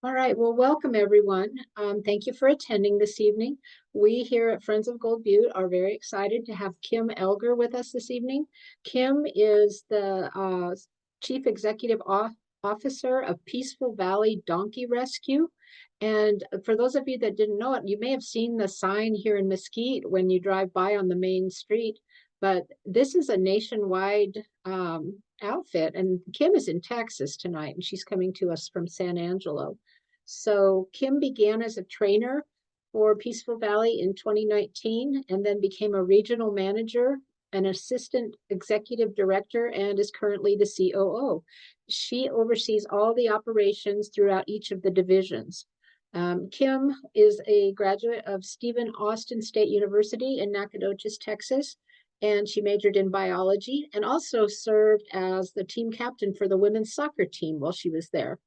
All right, well, welcome everyone. Thank you for attending this evening. We here at Friends of Gold Butte are very excited to have Kim Elger with us this evening. Kim is the Chief Executive Officer of Peaceful Valley Donkey Rescue. And for those of you that didn't know it, you may have seen the sign here in Mesquite when you drive by on the main street, but this is a nationwide outfit, and Kim is in Texas tonight, and she's coming to us from San Angelo. So Kim began as a trainer for Peaceful Valley in 2019 and then became a regional manager, an assistant executive director, and is currently the COO. She oversees all the operations throughout each of the divisions. Kim is a graduate of Stephen Austin State University in Nacogdoches, Texas, and she majored in biology and also served as the team captain for the women's soccer team while she was there.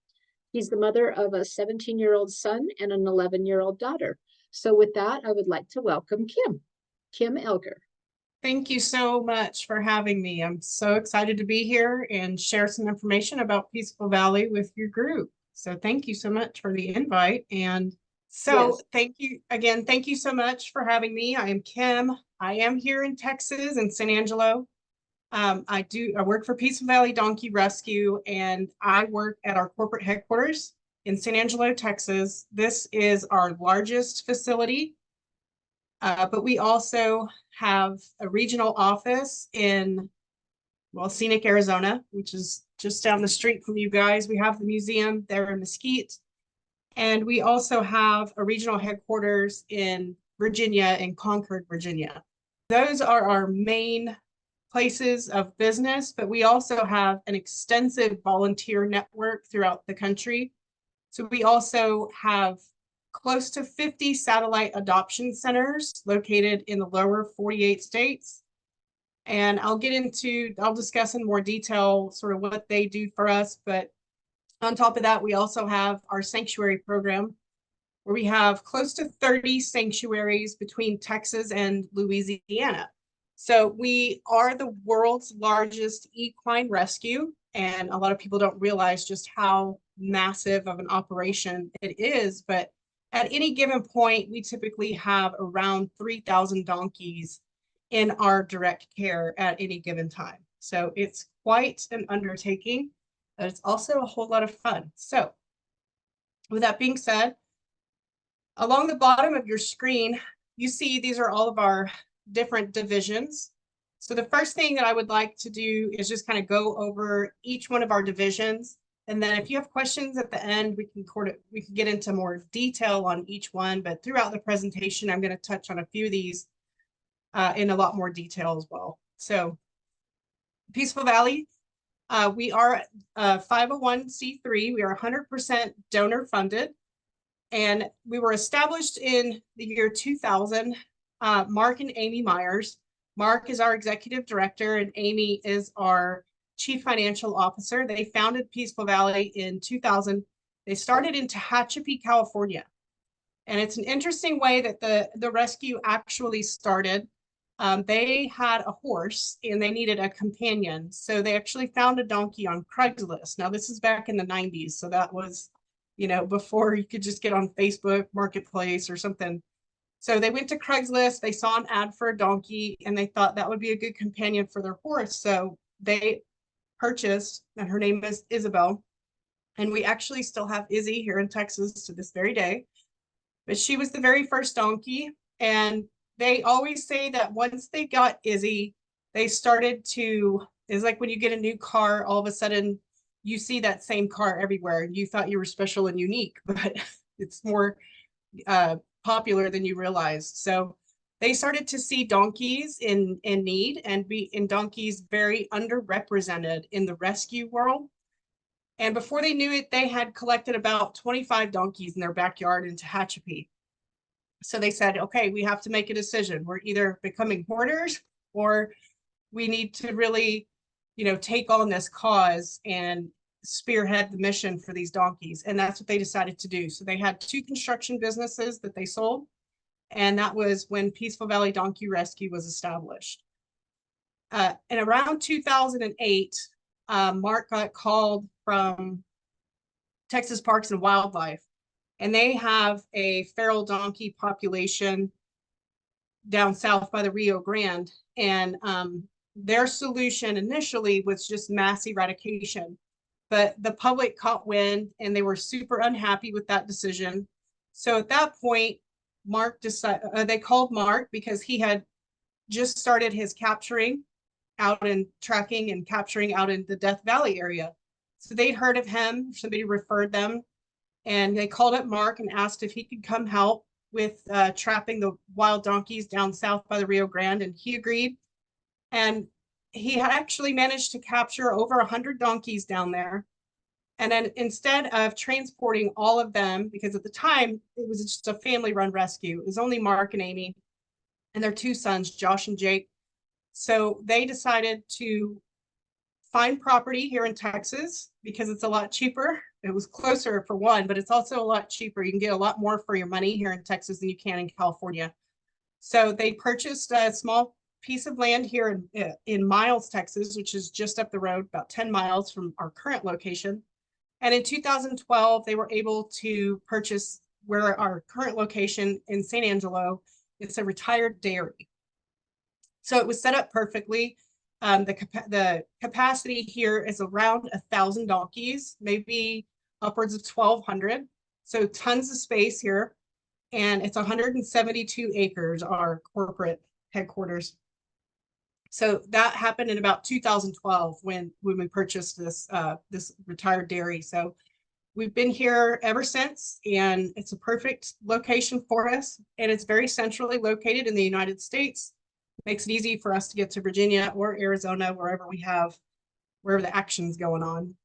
He's the mother of a 17-year-old son and an 11-year-old daughter. So with that, I would like to welcome Kim Elger. Thank you so much for having me. I'm so excited to be here and share some information about Peaceful Valley with your group. So thank you so much for the invite. And so yes. Thank you again. Thank you so much for having me. I am Kim. I am here in Texas in San Angelo. I work for Peaceful Valley Donkey Rescue, and I work at our corporate headquarters in San Angelo, Texas. This is our largest facility, but we also have a regional office in, well, Scenic, Arizona, which is just down the street from you guys. We have the museum there in Mesquite, and we also have a regional headquarters in Virginia, in Concord, Virginia. Those are our main places of business, but we also have an extensive volunteer network throughout the country. So we also have close to 50 satellite adoption centers located in the lower 48 states. And I'll discuss in more detail sort of what they do for us. But on top of that, we also have our sanctuary program, where we have close to 30 sanctuaries between Texas and Louisiana. So we are the world's largest equine rescue, and a lot of people don't realize just how massive of an operation it is. But at any given point, we typically have around 3,000 donkeys in our direct care at any given time. So it's quite an undertaking, but it's also a whole lot of fun. So with that being said, along the bottom of your screen, you see these are all of our different divisions. So the first thing that I would like to do is just kind of go over each one of our divisions. And then if you have questions at the end, we can get into more detail on each one. But throughout the presentation, I'm going to touch on a few of these in a lot more detail as well. So Peaceful Valley, we are a 501c3. We are 100% donor funded. And we were established in the year 2000. Mark and Amy Myers. Mark is our executive director, and Amy is our chief financial officer. They founded Peaceful Valley in 2000. They started in Tehachapi, California. And it's an interesting way that the rescue actually started. They had a horse and they needed a companion. So they actually found a donkey on Craigslist. Now, this is back in the 90s. So that was, before you could just get on Facebook Marketplace or something. So they went to Craigslist, they saw an ad for a donkey, and they thought that would be a good companion for their horse. So they purchased, and her name is Isabel. And we actually still have Izzy here in Texas to this very day. But she was the very first donkey. And they always say that once they got Izzy, they started to, it's like when you get a new car, all of a sudden you see that same car everywhere. You thought you were special and unique, but it's more popular than you realized. So they started to see donkeys in need, and donkeys very underrepresented in the rescue world. And before they knew it, they had collected about 25 donkeys in their backyard in Tehachapi. So they said, okay, we have to make a decision. We're either becoming hoarders, or we need to really, take on this cause and spearhead the mission for these donkeys. And that's what they decided to do. So they had 2 construction businesses that they sold. And that was when Peaceful Valley Donkey Rescue was established. And around 2008, Mark got called from Texas Parks and Wildlife and they have a feral donkey population down south by the Rio Grande. And their solution initially was just mass eradication. But the public caught wind and they were super unhappy with that decision. So at that point, Mark decided, they called Mark because he had just started his capturing out and tracking and capturing out in the Death Valley area. So they'd heard of him, somebody referred them, and they called up Mark and asked if he could come help with trapping the wild donkeys down south by the Rio Grande, and he agreed. And he had actually managed to capture over 100 donkeys down there. And then instead of transporting all of them, because at the time it was just a family-run rescue, it was only Mark and Amy and their two sons, Josh and Jake. So they decided to find property here in Texas because it's a lot cheaper. It was closer for one, but it's also a lot cheaper. You can get a lot more for your money here in Texas than you can in California. So they purchased a small piece of land here in Miles, Texas, which is just up the road, about 10 miles from our current location. And in 2012, they were able to purchase where our current location in San Angelo. It's a retired dairy. So it was set up perfectly. The capacity here is around 1,000 donkeys, maybe upwards of 1,200. So tons of space here. And it's 172 acres, our corporate headquarters. So that happened in about 2012 when we purchased this retired dairy. So we've been here ever since, and it's a perfect location for us. And it's very centrally located in the United States. Makes it easy for us to get to Virginia or Arizona, wherever the action's going on.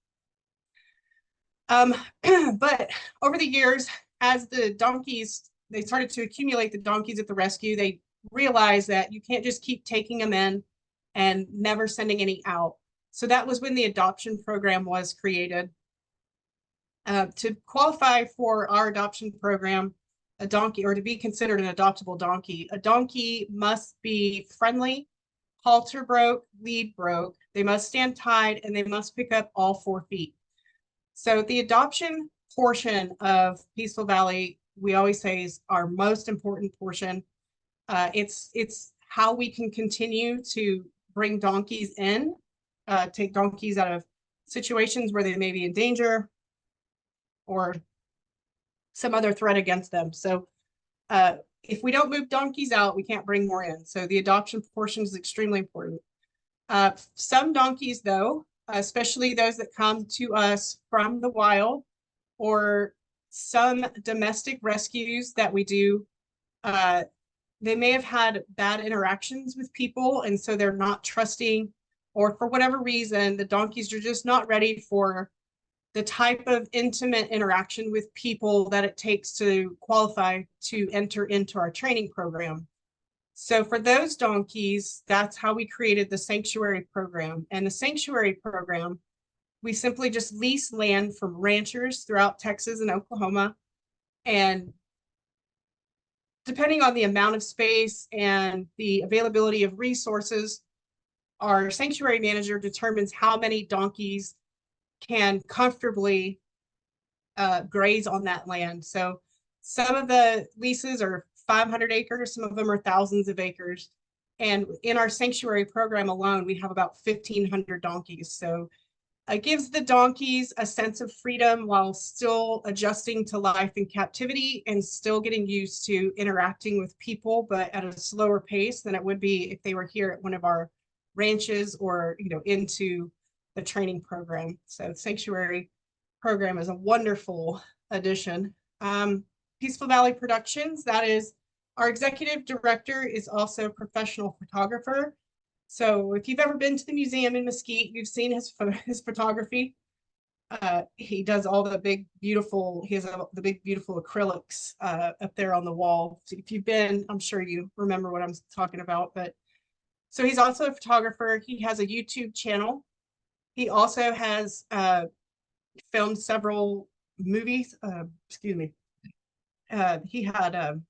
But over the years, as the donkeys, they started to accumulate the donkeys at the rescue, they realized that you can't just keep taking them in and never sending any out. So that was when the adoption program was created. To qualify for our adoption program, a donkey, or to be considered an adoptable donkey, a donkey must be friendly, halter broke, lead broke, they must stand tied, and they must pick up all 4 feet. So the adoption portion of Peaceful Valley, we always say, is our most important portion. It's how we can continue to bring donkeys in, take donkeys out of situations where they may be in danger or some other threat against them. So if we don't move donkeys out, we can't bring more in. So the adoption portion is extremely important. Some donkeys, though, especially those that come to us from the wild or some domestic rescues that we do, they may have had bad interactions with people, and so they're not trusting, or for whatever reason, the donkeys are just not ready for the type of intimate interaction with people that it takes to qualify to enter into our training program. So for those donkeys, that's how we created the sanctuary program. And the sanctuary program, we simply just lease land from ranchers throughout Texas and Oklahoma. And depending on the amount of space and the availability of resources, our sanctuary manager determines how many donkeys can comfortably graze on that land. So some of the leases are 500 acres, some of them are thousands of acres. And in our sanctuary program alone, we have about 1,500 donkeys. So it gives the donkeys a sense of freedom while still adjusting to life in captivity and still getting used to interacting with people, but at a slower pace than it would be if they were here at one of our ranches or, into the training program. So sanctuary program is a wonderful addition. Peaceful Valley Productions, that is, our executive director is also a professional photographer. So if you've ever been to the museum in Mesquite, you've seen his photography. He does all the big, beautiful, he has the big, beautiful acrylics up there on the wall. So if you've been, I'm sure you remember what I'm talking about. But so he's also a photographer. He has a YouTube channel. He also has filmed several movies. He had a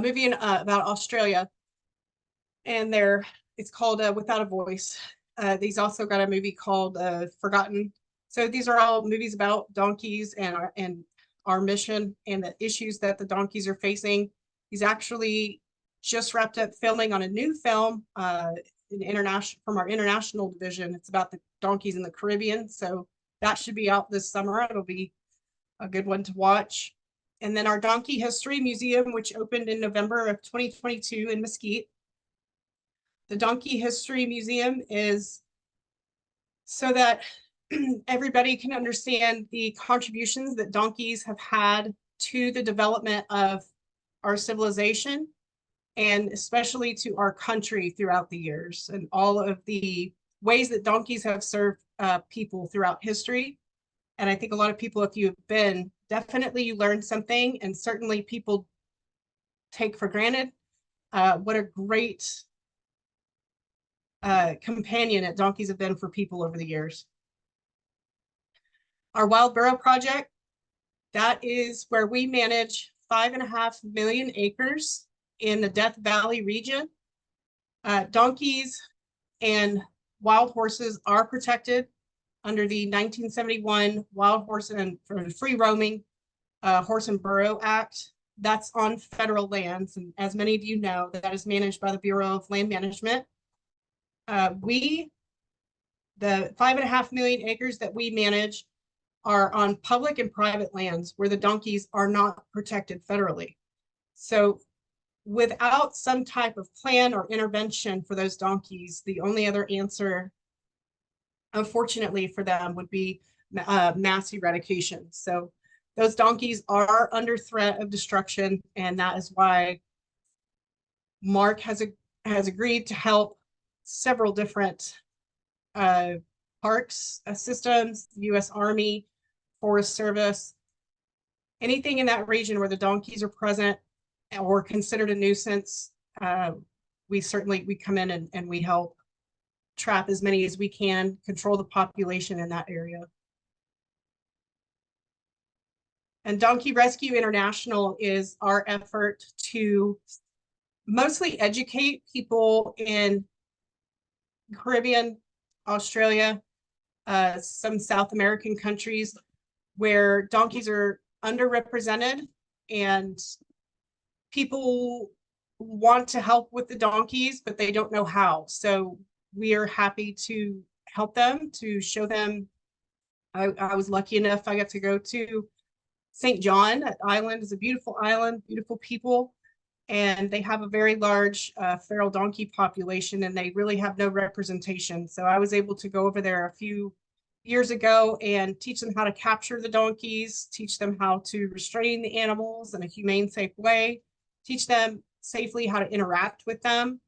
movie about Australia, and it's called Without a Voice. He's also got a movie called Forgotten. So these are all movies about donkeys, and our mission and the issues that the donkeys are facing. He's actually just wrapped up filming on a new film from our international division. It's about the donkeys in the Caribbean. So that should be out this summer. It'll be a good one to watch. And then our Donkey History Museum, which opened in November of 2022 in Mesquite. The Donkey History Museum is so that everybody can understand the contributions that donkeys have had to the development of our civilization, and especially to our country throughout the years, and all of the ways that donkeys have served people throughout history. And I think a lot of people, if you've been, definitely you learn something, and certainly people take for granted what a great companion that donkeys have been for people over the years. Our Wild Burro Project, that is where we manage 5.5 million acres in the Death Valley region. Donkeys and wild horses are protected under the 1971 Wild Horse and Free Roaming Horse and Burro Act. That's on federal lands, and as many of you know, that is managed by the Bureau of Land Management. The 5.5 million acres that we manage are on public and private lands where the donkeys are not protected federally. So without some type of plan or intervention for those donkeys, the only other answer, unfortunately for them, would be mass eradication. So those donkeys are under threat of destruction, and that is why Mark has agreed to help several different parks systems, U.S. Army, Forest Service, anything in that region where the donkeys are present or considered a nuisance. We come in and we help trap as many as we can, control the population in that area. And Donkey Rescue International is our effort to mostly educate people in Caribbean, Australia, some South American countries where donkeys are underrepresented, and people want to help with the donkeys, but they don't know how. So we are happy to help them, to show them. I was lucky enough, I got to go to St. John. That island is a beautiful island, beautiful people, and they have a very large feral donkey population, and they really have no representation. So I was able to go over there a few years ago and teach them how to capture the donkeys, teach them how to restrain the animals in a humane, safe way, teach them safely how to interact with them,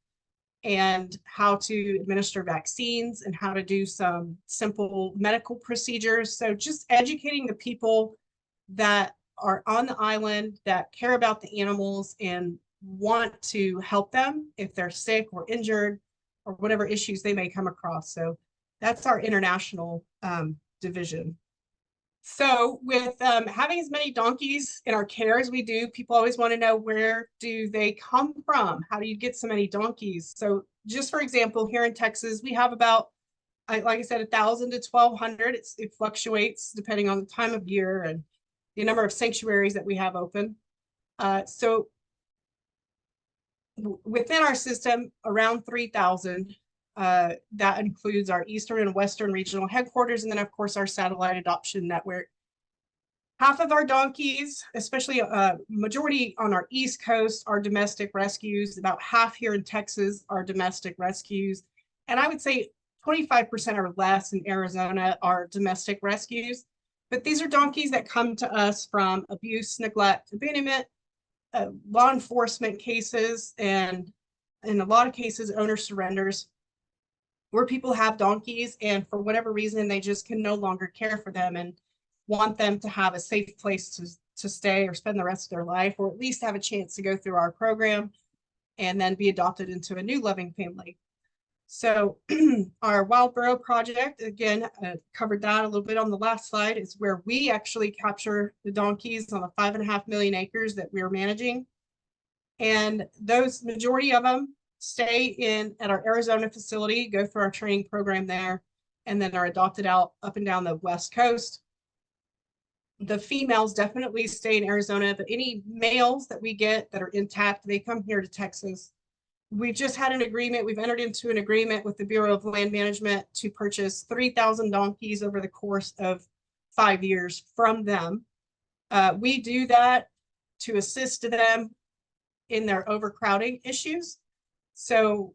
and how to administer vaccines, and how to do some simple medical procedures. So just educating the people that are on the island, that care about the animals and want to help them if they're sick or injured or whatever issues they may come across. So that's our international division. So with having as many donkeys in our care as we do, people always want to know, where do they come from? How do you get so many donkeys? So just for example, here in Texas, we have about, like I said, 1,000 to 1,200. It fluctuates depending on the time of year and the number of sanctuaries that we have open. So within our system, around 3,000. That includes our Eastern and Western regional headquarters, and then of course our satellite adoption network. Half of our donkeys, especially majority on our East Coast, are domestic rescues. About half here in Texas are domestic rescues. And I would say 25% or less in Arizona are domestic rescues. But these are donkeys that come to us from abuse, neglect, abandonment, law enforcement cases, and in a lot of cases, owner surrenders, where people have donkeys and for whatever reason, they just can no longer care for them and want them to have a safe place to stay or spend the rest of their life, or at least have a chance to go through our program and then be adopted into a new loving family. So our Wild Burro Project, again, covered that a little bit on the last slide, is where we actually capture the donkeys on the 5.5 million acres that we're managing. And those majority of them stay at our Arizona facility, go through our training program there, and then are adopted out up and down the West Coast. The females definitely stay in Arizona, but any males that we get that are intact, they come here to Texas. We've just had an agreement. We've entered into an agreement with the Bureau of Land Management to purchase 3,000 donkeys over the course of 5 years from them. We do that to assist them in their overcrowding issues. So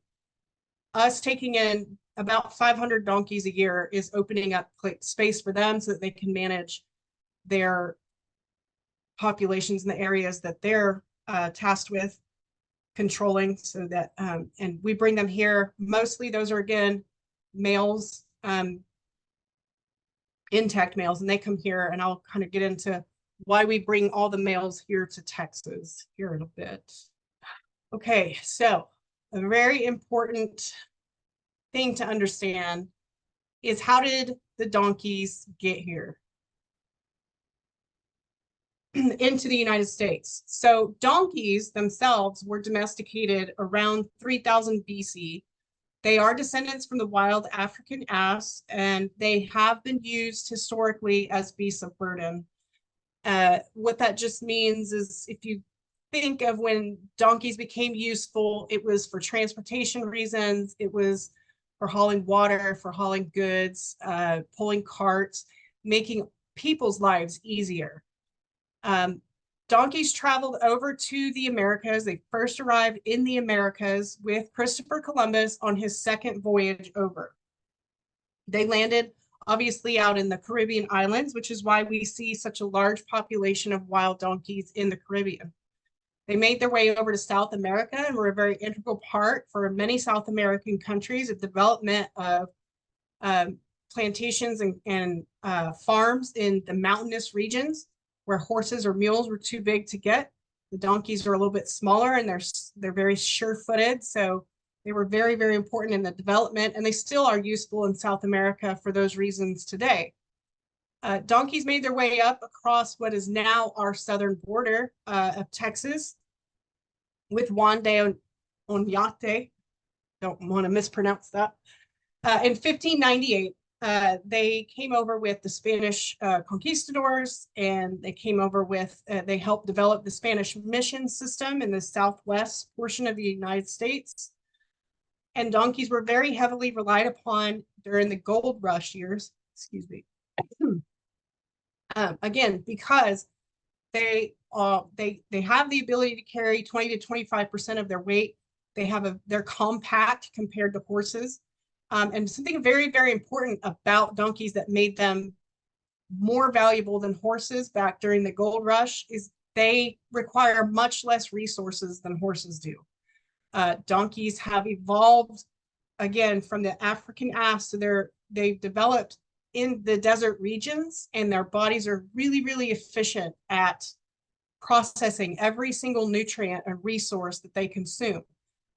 us taking in about 500 donkeys a year is opening up space for them so that they can manage their populations in the areas that they're tasked with controlling, so that and we bring them here. Mostly those are, again, males, intact males, and they come here, and I'll kind of get into why we bring all the males here to Texas here in a bit. Okay, so a very important thing to understand is, how did the donkeys get here into the United States? So donkeys themselves were domesticated around 3000 BC. They are descendants from the wild African ass, and they have been used historically as beasts of burden. What that just means is, if you think of when donkeys became useful, it was for transportation reasons. It was for hauling water, for hauling goods, pulling carts, making people's lives easier. Donkeys traveled over to the Americas. They first arrived in the Americas with Christopher Columbus on his second voyage over. They landed obviously out in the Caribbean islands, which is why we see such a large population of wild donkeys in the Caribbean. They made their way over to South America and were a very integral part for many South American countries of development of plantations and farms in the mountainous regions where horses or mules were too big to get. The donkeys are a little bit smaller, and they're very sure-footed, so they were very, very important in the development, and they still are useful in South America for those reasons today. Donkeys made their way up across what is now our southern border of Texas with Juan de Oñate. Don't want to mispronounce that. In 1598, they came over with the Spanish conquistadors, and they came over with, they helped develop the Spanish mission system in the southwest portion of the United States. And donkeys were very heavily relied upon during the gold rush years, excuse me. Again, because they have the ability to carry 20 to 25% of their weight. They're compact compared to horses. And something very, very important about donkeys that made them more valuable than horses back during the gold rush is they require much less resources than horses do. Donkeys have evolved, again, from the African ass, so they've developed in the desert regions, and their bodies are really, really efficient at processing every single nutrient and resource that they consume,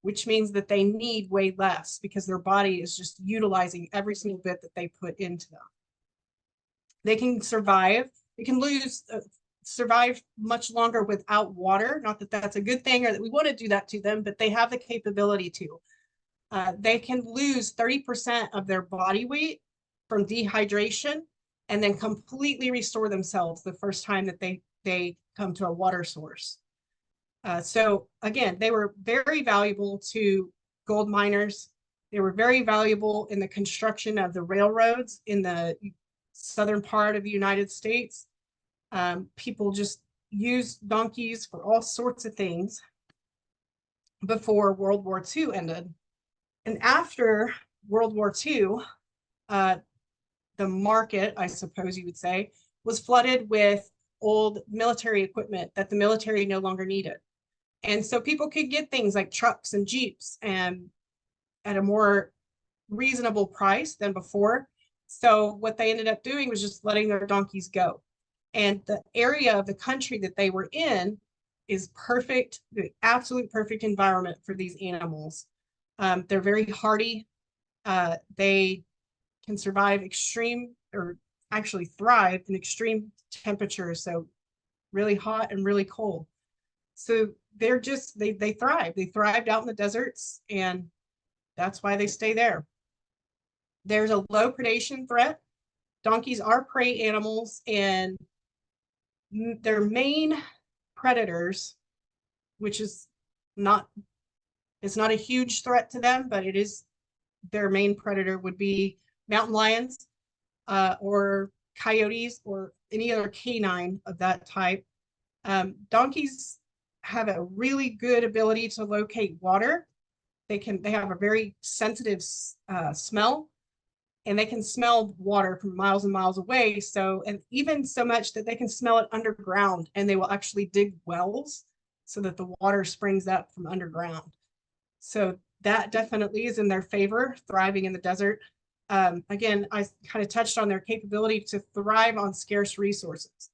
which means that they need way less because their body is just utilizing every single bit that they put into them. They can survive. They can survive much longer without water. Not that that's a good thing or that we want to do that to them, but they have the capability to. They can lose 30% of their body weight from dehydration and then completely restore themselves the first time that they come to a water source. So again, they were very valuable to gold miners. They were very valuable in the construction of the railroads in the southern part of the United States. People just used donkeys for all sorts of things before World War II ended. And after World War II, the market, I suppose you would say, was flooded with old military equipment that the military no longer needed. And so people could get things like trucks and Jeeps and at a more reasonable price than before. So what they ended up doing was just letting their donkeys go. And the area of the country that they were in is perfect, the absolute perfect environment for these animals. They're very hardy. They can survive extreme, or actually thrive in extreme temperatures. So really hot and really cold. So they're just, they thrive. They thrived out in the deserts, and that's why they stay there. There's a low predation threat. Donkeys are prey animals, and their main predators, which is not, it's not a huge threat to them, but it is their main predator would be mountain lions, or coyotes, or any other canine of that type. Donkeys have a really good ability to locate water. They have a very sensitive smell, and they can smell water from miles and miles away. So, and even so much that they can smell it underground, and they will actually dig wells so that the water springs up from underground. So that definitely is in their favor, thriving in the desert. Again, I kind of touched on their capability to thrive on scarce resources.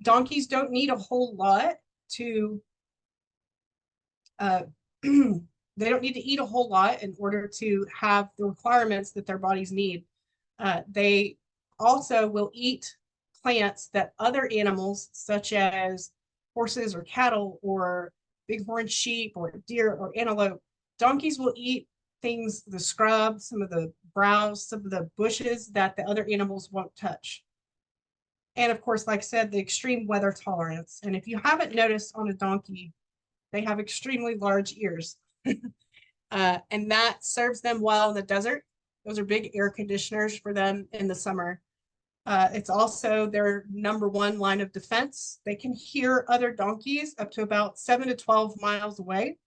Donkeys don't need a whole lot to, they don't need to eat a whole lot in order to have the requirements that their bodies need. They also will eat plants that other animals, such as horses or cattle or bighorn sheep or deer or antelope, donkeys will eat things, the scrub, some of the browse, some of the bushes that the other animals won't touch. And of course, like I said, the extreme weather tolerance. And if you haven't noticed on a donkey, they have extremely large ears. And that serves them well in the desert. Those are big air conditioners for them in the summer. It's also their #1 line of defense. They can hear other donkeys up to about 7 to 12 miles away.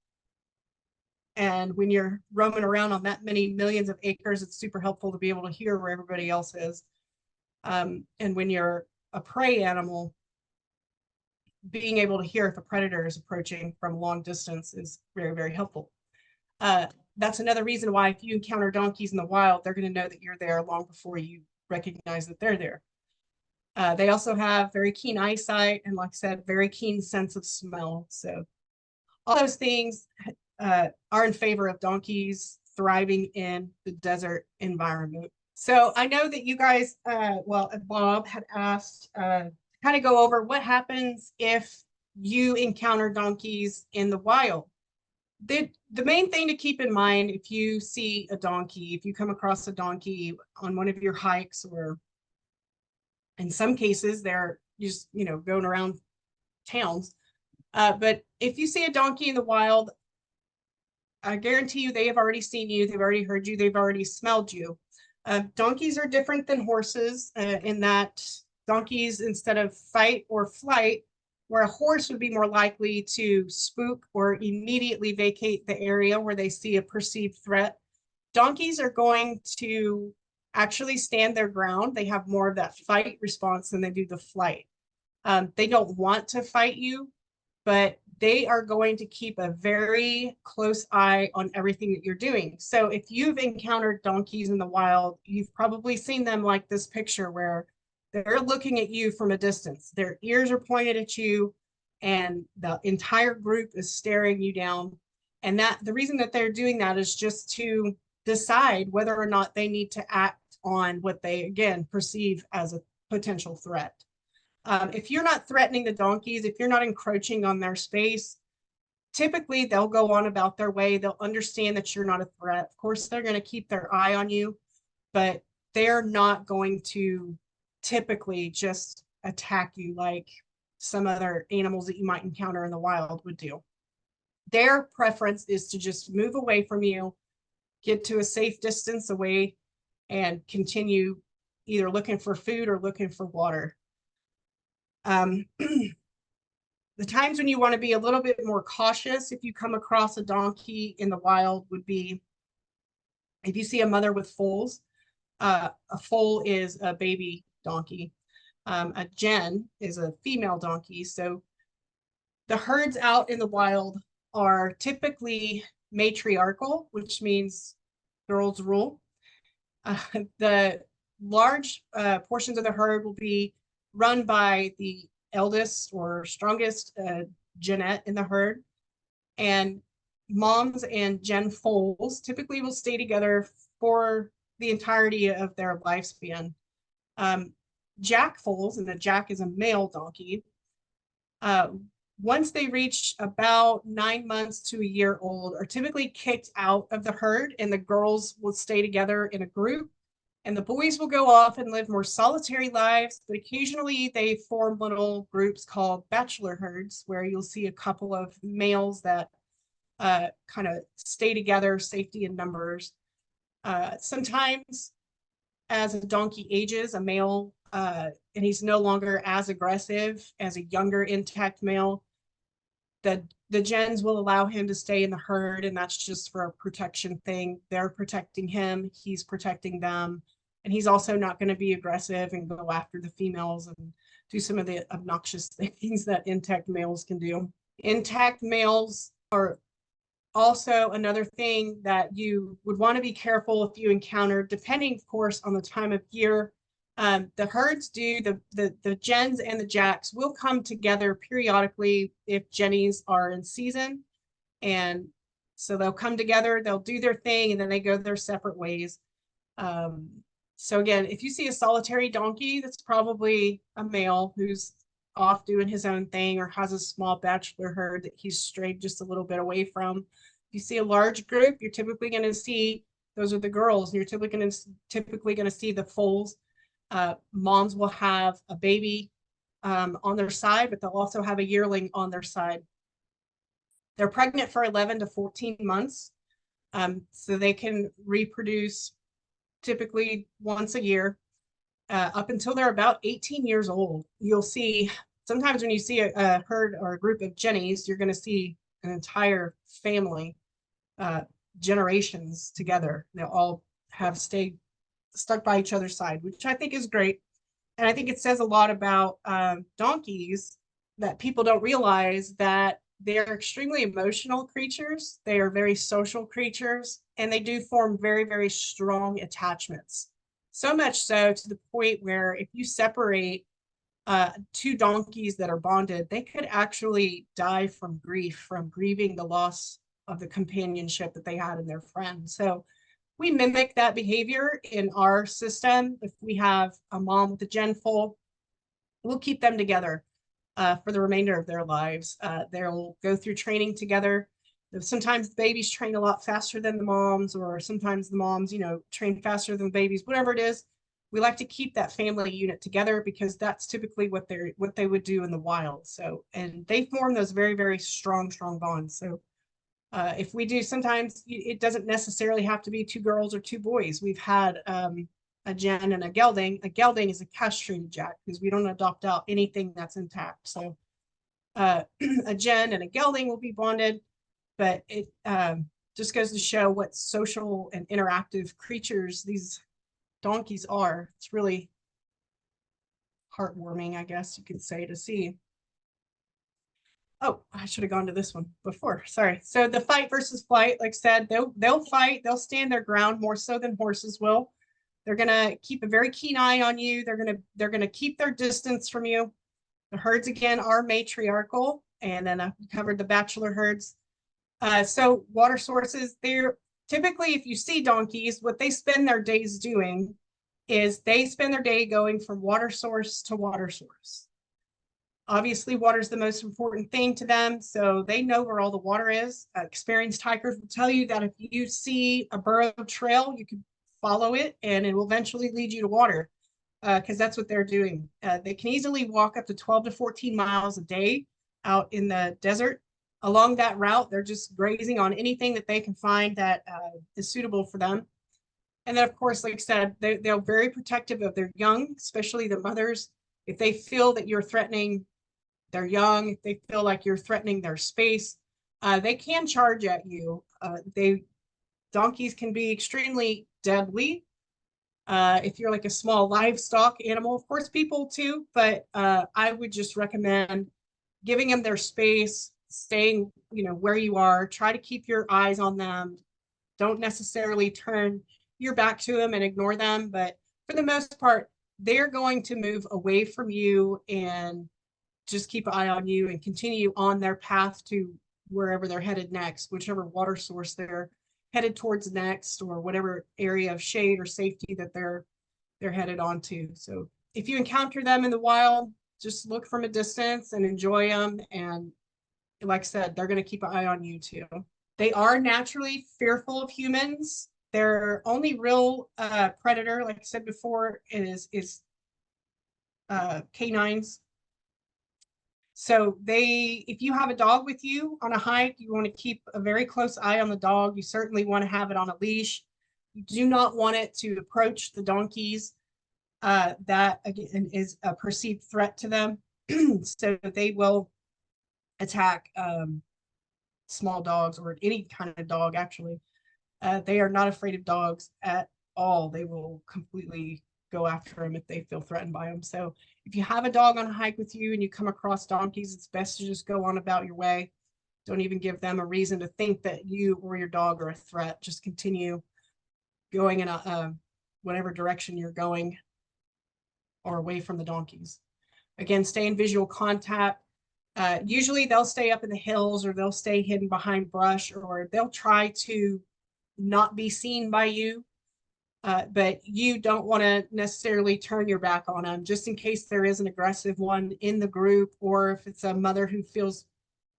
And when you're roaming around on that many millions of acres, it's super helpful to be able to hear where everybody else is. And when you're a prey animal, being able to hear if a predator is approaching from a long distance is very, very helpful. That's another reason why if you encounter donkeys in the wild, they're going to know that you're there long before you recognize that they're there. They also have very keen eyesight and, like I said, very keen sense of smell. So all those things are in favor of donkeys thriving in the desert environment. So I know that you guys, well, Bob had asked kind of go over what happens if you encounter donkeys in the wild. The main thing to keep in mind if you see a donkey, if you come across a donkey on one of your hikes, or in some cases they're just, you know, going around towns. But if you see a donkey in the wild, I guarantee you they have already seen you, they've already heard you, they've already smelled you. Donkeys are different than horses in that donkeys, instead of fight or flight, where a horse would be more likely to spook or immediately vacate the area where they see a perceived threat, donkeys are going to actually stand their ground. They have more of that fight response than they do the flight. They don't want to fight you, but they are going to keep a very close eye on everything that you're doing. So if you've encountered donkeys in the wild, you've probably seen them like this picture where they're looking at you from a distance. Their ears are pointed at you, and the entire group is staring you down. And that the reason that they're doing that is just to decide whether or not they need to act on what they, again, perceive as a potential threat. If you're not threatening the donkeys, if you're not encroaching on their space, typically they'll go on about their way. They'll understand that you're not a threat. Of course, they're going to keep their eye on you, but they're not going to typically just attack you like some other animals that you might encounter in the wild would do. Their preference is to just move away from you, get to a safe distance away, and continue either looking for food or looking for water. The times when you want to be a little bit more cautious if you come across a donkey in the wild would be if you see a mother with foals. A foal is a baby donkey. A gen is a female donkey. So the herds out in the wild are typically matriarchal, which means girls rule. The large portions of the herd will be run by the eldest or strongest genet in the herd. And moms and gen foals typically will stay together for the entirety of their lifespan. Jack foals, and a jack is a male donkey, once they reach about 9 months to a year old, are typically kicked out of the herd, and the girls will stay together in a group, And the boys will go off and live more solitary lives, but occasionally they form little groups called bachelor herds, where you'll see a couple of males that kind of stay together, safety in numbers. Sometimes as a donkey ages, a male, and he's no longer as aggressive as a younger intact male, the gens will allow him to stay in the herd, and that's just for a protection thing. They're protecting him, he's protecting them, and he's also not going to be aggressive and go after the females and do some of the obnoxious things that intact males can do. Intact males are also another thing that you would want to be careful if you encounter, depending, of course, on the time of year. The herds do, the gens and the jacks will come together periodically if jennies are in season. And so they'll come together, they'll do their thing, and then they go their separate ways. So again, if you see a solitary donkey, that's probably a male who's off doing his own thing or has a small bachelor herd that he's strayed just a little bit away from. If you see a large group, you're typically going to see, those are the girls, and you're typically going to see the foals. Moms will have a baby on their side, but they'll also have a yearling on their side. They're pregnant for 11 to 14 months, so they can reproduce typically once a year up until they're about 18 years old. You'll see, sometimes when you see a herd or a group of jennies, you're going to see an entire family, generations together. They'll all have stayed stuck by each other's side, which I think is great. And I think it says a lot about donkeys, that people don't realize that they're extremely emotional creatures. They are very social creatures, and they do form very, very strong attachments. So much so to the point where if you separate two donkeys that are bonded, they could actually die from grief, from grieving the loss of the companionship that they had in their friend. So we mimic that behavior in our system. If we have a mom with a gen foal, we'll keep them together for the remainder of their lives. They'll go through training together. Sometimes the babies train a lot faster than the moms, or sometimes the moms, train faster than the babies, whatever it is. We like to keep that family unit together because that's typically what they would do in the wild. So, and they form those very, very strong bonds. So if we do, sometimes it doesn't necessarily have to be two girls or two boys. We've had a gen and a gelding. A gelding is a castrated jack because we don't adopt out anything that's intact. So a gen and a gelding will be bonded, but it just goes to show what social and interactive creatures these donkeys are. It's really heartwarming, I guess you could say, to see. Oh, I should have gone to this one before. Sorry. So the fight versus flight, like I said, they'll fight. They'll stand their ground more so than horses will. They're gonna keep a very keen eye on you. They're gonna keep their distance from you. The herds again are matriarchal, and then I covered the bachelor herds. So water sources, they're typically, if you see donkeys, what they spend their days doing is they spend their day going from water source to water source. Obviously, water is the most important thing to them, so they know where all the water is. Experienced hikers will tell you that if you see a burro trail, you can follow it, and it will eventually lead you to water, because that's what they're doing. They can easily walk up to 12 to 14 miles a day out in the desert. Along that route, they're just grazing on anything that they can find that is suitable for them. And then, of course, like I said, they're very protective of their young, especially the mothers. If they feel that you're threatening their young, if they feel like you're threatening their space, they can charge at you. Donkeys can be extremely deadly. If you're like a small livestock animal, of course, people too, but I would just recommend giving them their space, staying, where you are. Try to keep your eyes on them. Don't necessarily turn your back to them and ignore them, but for the most part, they're going to move away from you and just keep an eye on you and continue on their path to wherever they're headed next, whichever water source they're headed towards next, or whatever area of shade or safety that they're headed onto. So if you encounter them in the wild, just look from a distance and enjoy them. And like I said, they're going to keep an eye on you too. They are naturally fearful of humans. Their only real predator, like I said before, is canines. So if you have a dog with you on a hike, you want to keep a very close eye on the dog. You certainly want to have it on a leash. You do not want it to approach the donkeys. That again is a perceived threat to them. So they will attack small dogs or any kind of dog, actually. They are not afraid of dogs at all. They will completely go after them if they feel threatened by them. So if you have a dog on a hike with you and you come across donkeys, it's best to just go on about your way. Don't even give them a reason to think that you or your dog are a threat. Just continue going in whatever direction you're going or away from the donkeys. Again, stay in visual contact. Usually they'll stay up in the hills, or they'll stay hidden behind brush, or they'll try to not be seen by you. But you don't want to necessarily turn your back on them, just in case there is an aggressive one in the group, or if it's a mother who feels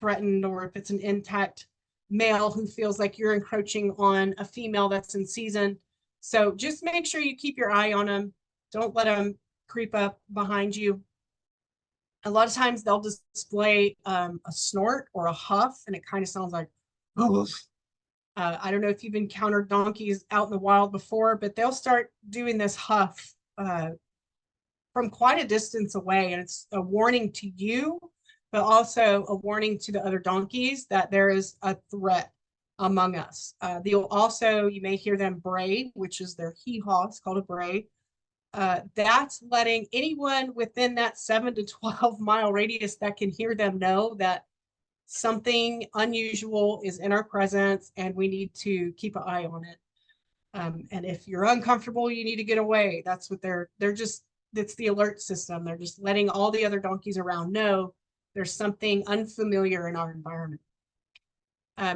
threatened, or if it's an intact male who feels like you're encroaching on a female that's in season. So just make sure you keep your eye on them. Don't let them creep up behind you. A lot of times they'll display a snort or a huff, and it kind of sounds like, oh. I don't know if you've encountered donkeys out in the wild before, but they'll start doing this huff from quite a distance away. And it's a warning to you, but also a warning to the other donkeys that there is a threat among us. You may hear them bray, which is their hee-haw. It's called a bray. That's letting anyone within that 7 to 12 mile radius that can hear them know that something unusual is in our presence and we need to keep an eye on it. And if you're uncomfortable, you need to get away. That's what they're just, it's the alert system. They're just letting all the other donkeys around know there's something unfamiliar in our environment.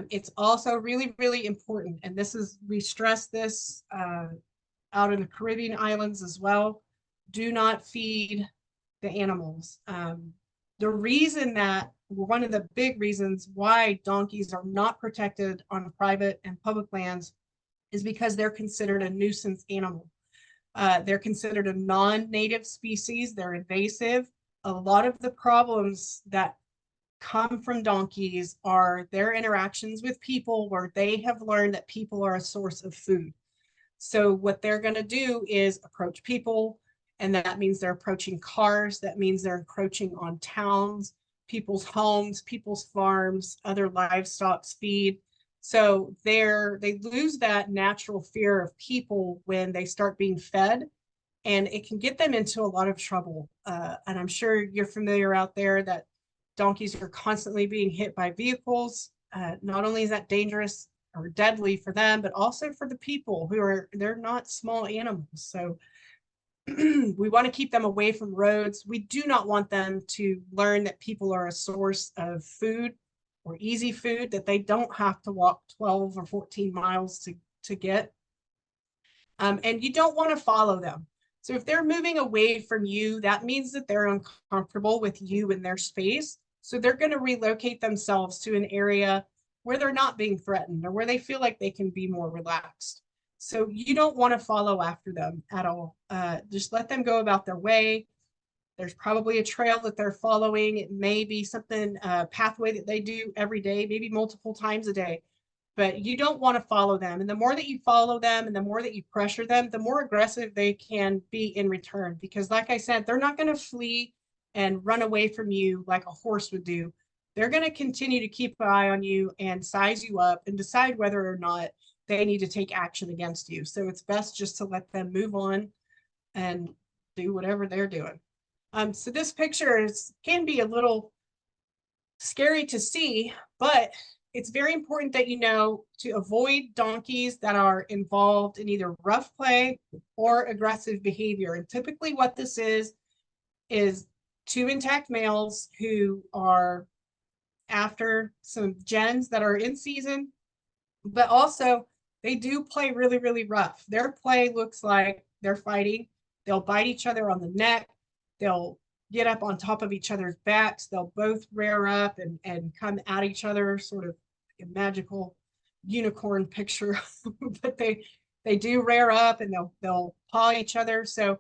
It's also really, really important, and we stress this out in the Caribbean islands as well. Do not feed the animals. One of the big reasons why donkeys are not protected on private and public lands is because they're considered a nuisance animal. They're considered a non-native species. They're invasive. A lot of the problems that come from donkeys are their interactions with people, where they have learned that people are a source of food. So what they're going to do is approach people, and that means they're approaching cars. That means they're encroaching on towns, people's homes, people's farms, other livestock's feed. So they lose that natural fear of people when they start being fed, and it can get them into a lot of trouble. And I'm sure you're familiar out there that donkeys are constantly being hit by vehicles. Not only is that dangerous or deadly for them, but also for the people they're not small animals. So we want to keep them away from roads. We do not want them to learn that people are a source of food or easy food that they don't have to walk 12 or 14 miles to get. And you don't want to follow them. So if they're moving away from you, that means that they're uncomfortable with you in their space. So they're going to relocate themselves to an area where they're not being threatened, or where they feel like they can be more relaxed. So you don't want to follow after them at all. Just let them go about their way. There's probably a trail that they're following. It may be something, pathway that they do every day, maybe multiple times a day, but you don't want to follow them. And the more that you follow them and the more that you pressure them, the more aggressive they can be in return. Because like I said, they're not going to flee and run away from you like a horse would do. They're going to continue to keep an eye on you and size you up and decide whether or not they need to take action against you. So it's best just to let them move on and do whatever they're doing. So this picture can be a little scary to see, but it's very important that you know to avoid donkeys that are involved in either rough play or aggressive behavior. And typically what this is two intact males who are after some gens that are in season, but also they do play really, really rough. Their play looks like they're fighting. They'll bite each other on the neck. They'll get up on top of each other's backs. They'll both rear up and come at each other, sort of a magical unicorn picture. But they do rear up and they'll paw each other. So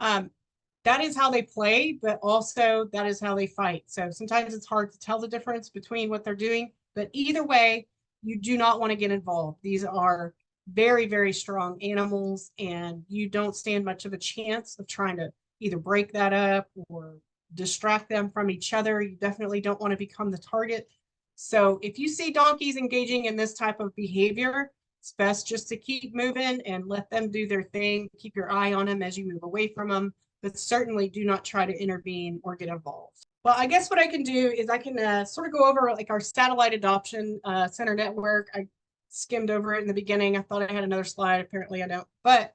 that is how they play, but also that is how they fight. So sometimes it's hard to tell the difference between what they're doing, but either way, you do not want to get involved. These are very, very strong animals, and you don't stand much of a chance of trying to either break that up or distract them from each other. You definitely don't want to become the target. So if you see donkeys engaging in this type of behavior, it's best just to keep moving and let them do their thing. Keep your eye on them as you move away from them, but certainly do not try to intervene or get involved. Well, I guess what I can do is I can sort of go over like our satellite adoption center network. I skimmed over it in the beginning. I thought I had another slide. Apparently I don't. But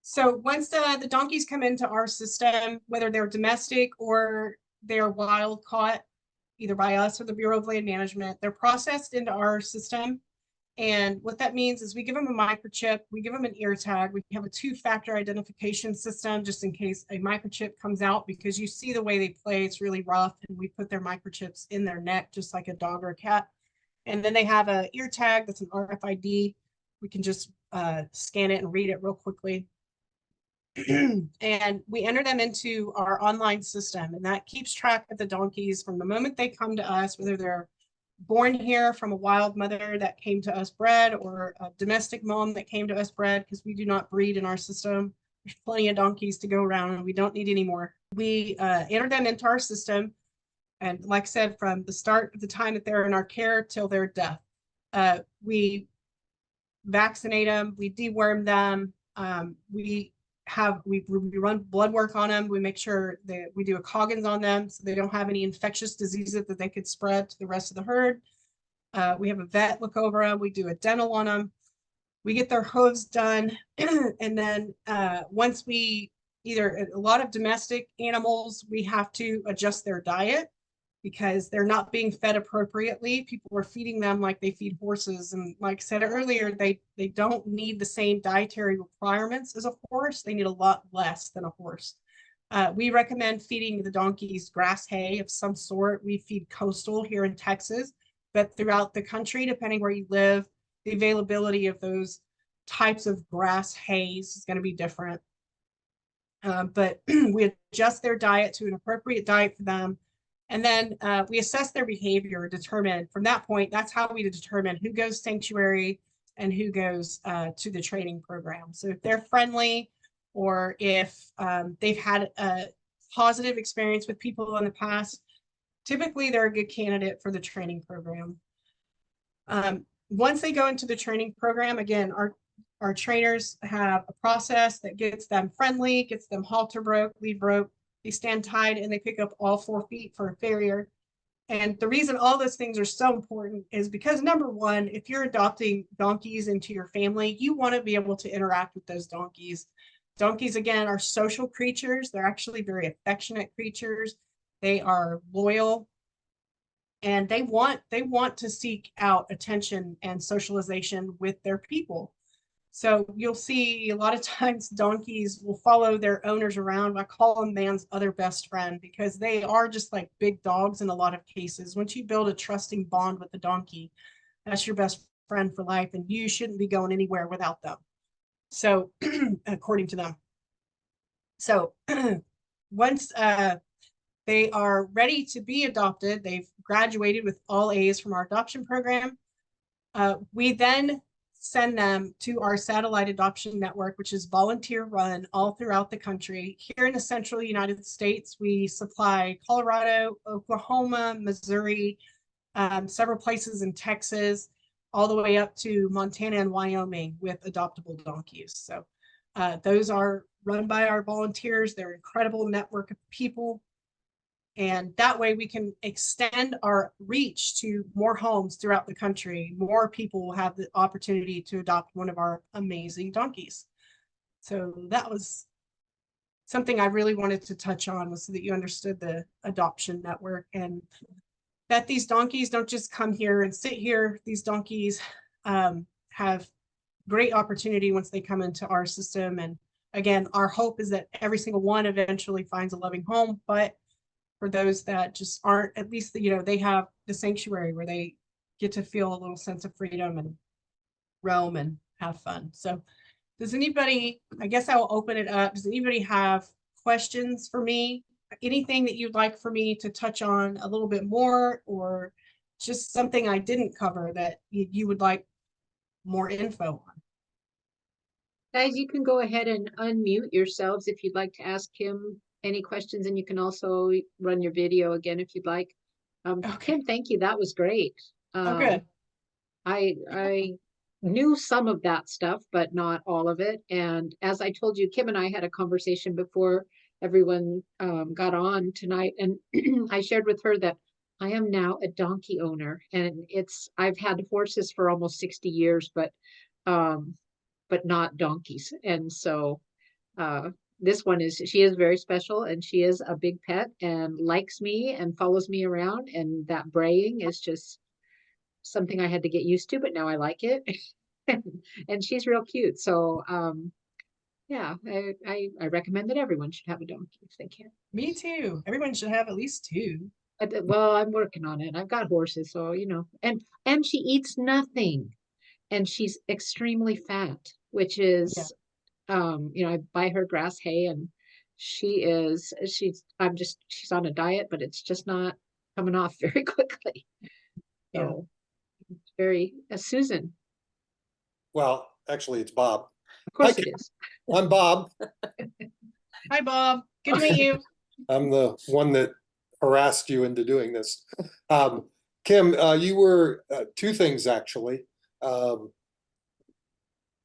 so once the donkeys come into our system, whether they're domestic or they're wild caught, either by us or the Bureau of Land Management, they're processed into our system. And what that means is we give them a microchip, we give them an ear tag, we have a two-factor identification system just in case a microchip comes out, because you see the way they play, it's really rough, and we put their microchips in their neck just like a dog or a cat. And then they have an ear tag that's an RFID. We can just scan it and read it real quickly. And we enter them into our online system, and that keeps track of the donkeys from the moment they come to us, whether they're born here from a wild mother that came to us bred or a domestic mom that came to us bred, because we do not breed in our system. There's plenty of donkeys to go around and we don't need any more. We enter them into our system. And like I said, from the start of the time that they're in our care till their death, we vaccinate them, we deworm them, we run blood work on them. We make sure that we do a Coggins on them so they don't have any infectious diseases that they could spread to the rest of the herd. We have a vet look over them. We do a dental on them. We get their hooves done. And then once we a lot of domestic animals, we have to adjust their diet because they're not being fed appropriately. People are feeding them like they feed horses. And like I said earlier, they don't need the same dietary requirements as a horse. They need a lot less than a horse. We recommend feeding the donkeys grass hay of some sort. We feed coastal here in Texas, but throughout the country, depending where you live, the availability of those types of grass hays is going to be different. But we adjust their diet to an appropriate diet for them. And then we assess their behavior, determine from that point, that's how we determine who goes sanctuary and who goes to the training program. So if they're friendly, or if they've had a positive experience with people in the past, typically they're a good candidate for the training program. Once they go into the training program, again, our trainers have a process that gets them friendly, gets them halter broke, lead rope. They stand tied and they pick up all 4 feet for a farrier. And the reason all those things are so important is because, number one, if you're adopting donkeys into your family, you want to be able to interact with those donkeys. Donkeys, again, are social creatures. They're actually very affectionate creatures. They are loyal, and they want to seek out attention and socialization with their people. So you'll see a lot of times donkeys will follow their owners around. I call them man's other best friend, because they are just like big dogs in a lot of cases. Once you build a trusting bond with the donkey, that's your best friend for life, and you shouldn't be going anywhere without them. So according to them. So once they are ready to be adopted, they've graduated with all A's from our adoption program. We then send them to our satellite adoption network, which is volunteer run all throughout the country. Here in the central United States, we supply Colorado, Oklahoma, Missouri, several places in Texas, all the way up to Montana and Wyoming with adoptable donkeys. So those are run by our volunteers. They're an incredible network of people. And that way we can extend our reach to more homes throughout the country. More people will have the opportunity to adopt one of our amazing donkeys. So that was something I really wanted to touch on, was so that you understood the adoption network, and that these donkeys don't just come here and sit here. These donkeys have great opportunity once they come into our system. And again, our hope is that every single one eventually finds a loving home, but for those that just aren't, at least, they have the sanctuary where they get to feel a little sense of freedom and roam and have fun. So does anybody, I guess I'll open it up. Does anybody have questions for me? Anything that you'd like for me to touch on a little bit more, or just something I didn't cover that you would like more info on? Guys, you can go ahead and unmute yourselves if you'd like to ask Kim any questions, and you can also run your video again if you'd like. Okay. Kim, thank you. That was great. Oh, good. I knew some of that stuff, but not all of it. And as I told you, Kim and I had a conversation before everyone got on tonight, and I shared with her that I am now a donkey owner, and I've had horses for almost 60 years, um, but not donkeys. And so this one she is very special, and she is a big pet and likes me and follows me around. And that braying is just something I had to get used to, but now I like it. And she's real cute. So yeah, I recommend that everyone should have a donkey if they can. Me too. Everyone should have at least two. Well, I'm working on it. I've got horses, so and she eats nothing, and she's extremely fat, which Yeah. is I buy her grass hay, and she's on a diet, but it's just not coming off very quickly. Yeah. So it's very Susan. Well, actually, it's Bob. Of course Hi, it is. I'm Bob. Hi, Bob. Good to meet you. I'm the one that harassed you into doing this. Kim, you were two things actually.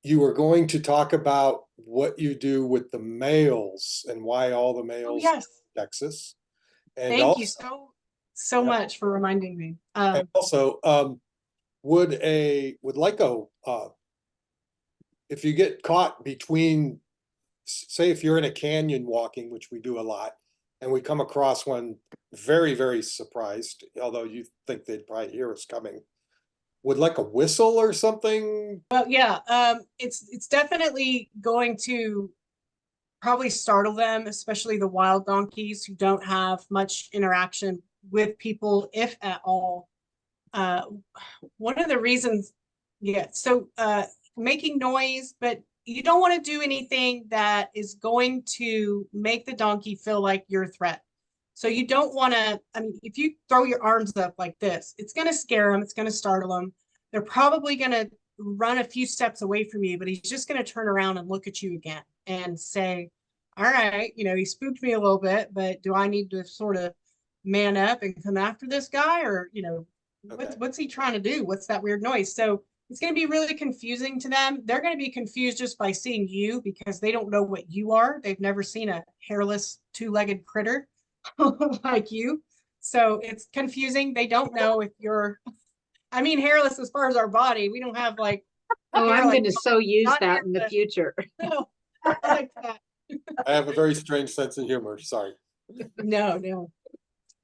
You were going to talk about what you do with the males and why all the Oh, males yes. in Texas. And Thank also, you so much for reminding me. and also, would like a if you get caught between, say, if you're in a canyon walking, which we do a lot, and we come across one very, very surprised, although you think they'd probably hear us coming, would like a whistle or something? Well, yeah, it's definitely going to probably startle them, especially the wild donkeys who don't have much interaction with people, if at all. One of the reasons, yeah, so making noise, but you don't want to do anything that is going to make the donkey feel like you're a threat. So you don't want to, I mean, if you throw your arms up like this, it's going to scare them, it's going to startle them. They're probably going to run a few steps away from you, but he's just going to turn around and look at you again and say, all right, he spooked me a little bit, but do I need to sort of man up and come after this guy? Or, Okay. what's he trying to do? What's that weird noise? So it's going to be really confusing to them. They're going to be confused just by seeing you because they don't know what you are. They've never seen a hairless, two-legged critter like you. So it's confusing. They don't know if you're, I mean, hairless as far as our body. We don't have like, Oh, I'm like, going to so use not that in the hairless. future. No, not like that. I have a very strange sense of humor. Sorry. No.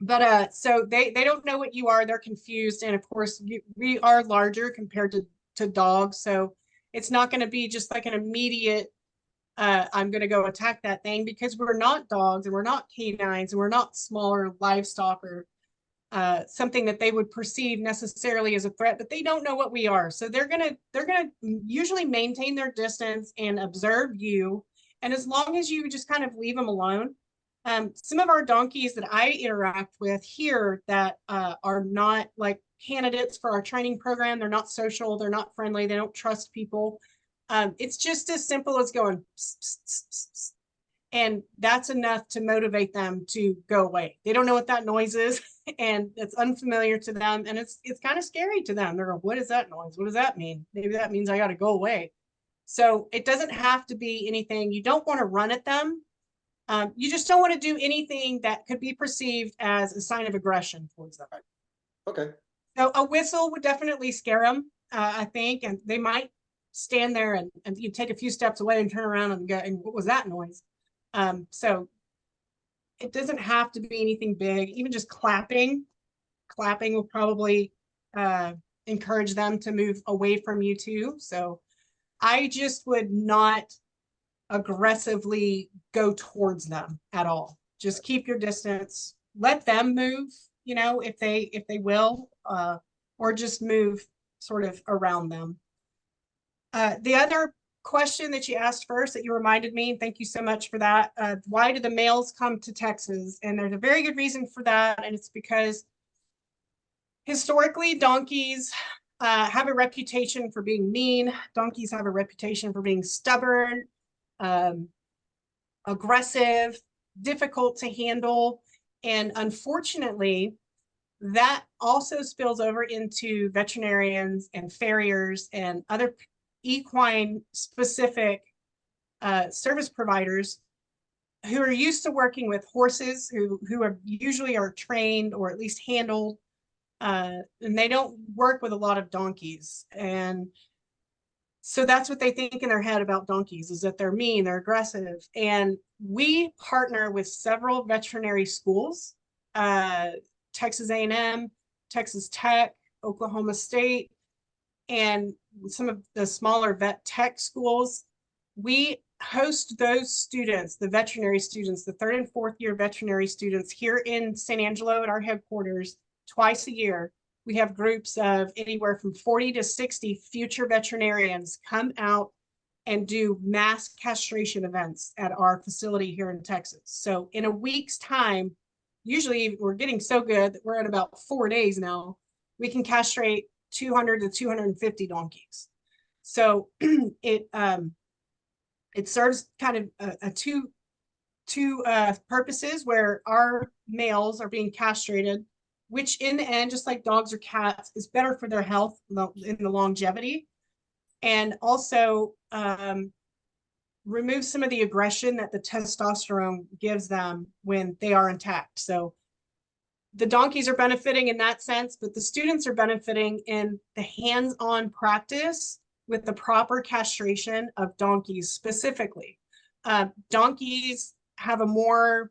But so they don't know what you are. They're confused, and of course we are larger compared to dogs, so it's not going to be just like an immediate I'm going to go attack that thing, because we're not dogs and we're not canines and we're not smaller livestock or something that they would perceive necessarily as a threat, but they don't know what we are. So they're gonna usually maintain their distance and observe you. And as long as you just kind of leave them alone, some of our donkeys that I interact with here that are not like candidates for our training program, they're not social, they're not friendly, they don't trust people. It's just as simple as going pss, pss, pss, pss, and that's enough to motivate them to go away. They don't know what that noise is, and it's unfamiliar to them, and it's kind of scary to them. They're like, what is that noise? What does that mean? Maybe that means I got to go away. So it doesn't have to be anything. You don't want to run at them. You just don't want to do anything that could be perceived as a sign of aggression towards them. Okay. So a whistle would definitely scare them, I think, and they might stand there and you take a few steps away and turn around and go, and what was that noise? So it doesn't have to be anything big. Even just clapping will probably encourage them to move away from you too. So I just would not aggressively go towards them at all. Just keep your distance. Let them move, if they will, or just move sort of around them. The other question that you asked first that you reminded me, thank you so much for that. Why do the males come to Texas? And there's a very good reason for that. And it's because historically, donkeys have a reputation for being mean. Donkeys have a reputation for being stubborn, aggressive, difficult to handle. And unfortunately, that also spills over into veterinarians and farriers and other equine specific service providers who are used to working with horses who are usually are trained or at least handled, and they don't work with a lot of donkeys. And so that's what they think in their head about donkeys, is that they're mean, they're aggressive. And we partner with several veterinary schools, Texas A&M, Texas Tech, Oklahoma State, and some of the smaller vet tech schools. We host those students, the veterinary students, the 3rd and 4th year veterinary students here in San Angelo at our headquarters twice a year. We have groups of anywhere from 40 to 60 future veterinarians come out and do mass castration events at our facility here in Texas. So in a week's time, usually we're getting so good that we're at about 4 days now, we can castrate 200 to 250 donkeys. So it serves kind of a two purposes, where our males are being castrated, which in the end, just like dogs or cats, is better for their health in the longevity, and also remove some of the aggression that the testosterone gives them when they are intact. So the donkeys are benefiting in that sense, but the students are benefiting in the hands-on practice with the proper castration of donkeys specifically. Donkeys have a more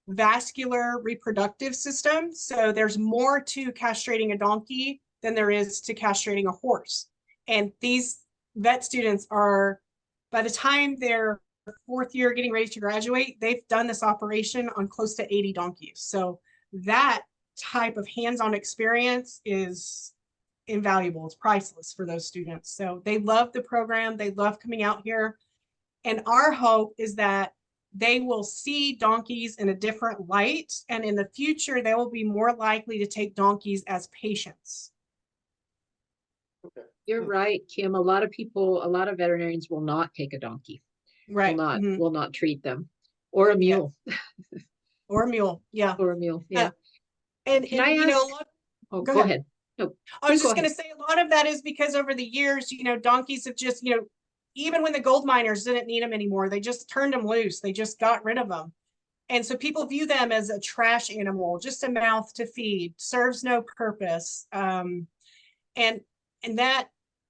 vascular reproductive system, so there's more to castrating a donkey than there is to castrating a horse. And these vet students are, by the time they're 4th year getting ready to graduate, they've done this operation on close to 80 donkeys. So that type of hands-on experience is invaluable. It's priceless for those students. So they love the program. They love coming out here. And our hope is that they will see donkeys in a different light, and in the future, they will be more likely to take donkeys as patients. Okay. You're right, Kim. A lot of veterinarians will not take a donkey. Right. Will not treat them. Or a mule. Yeah. Or a mule. Yeah. Or a mule. Yeah. And Can I you ask? know, Oh, go ahead. No, I was just going to say, a lot of that is because over the years, donkeys have just, even when the gold miners didn't need them anymore, they just turned them loose. They just got rid of them. And so people view them as a trash animal, just a mouth to feed, serves no purpose. And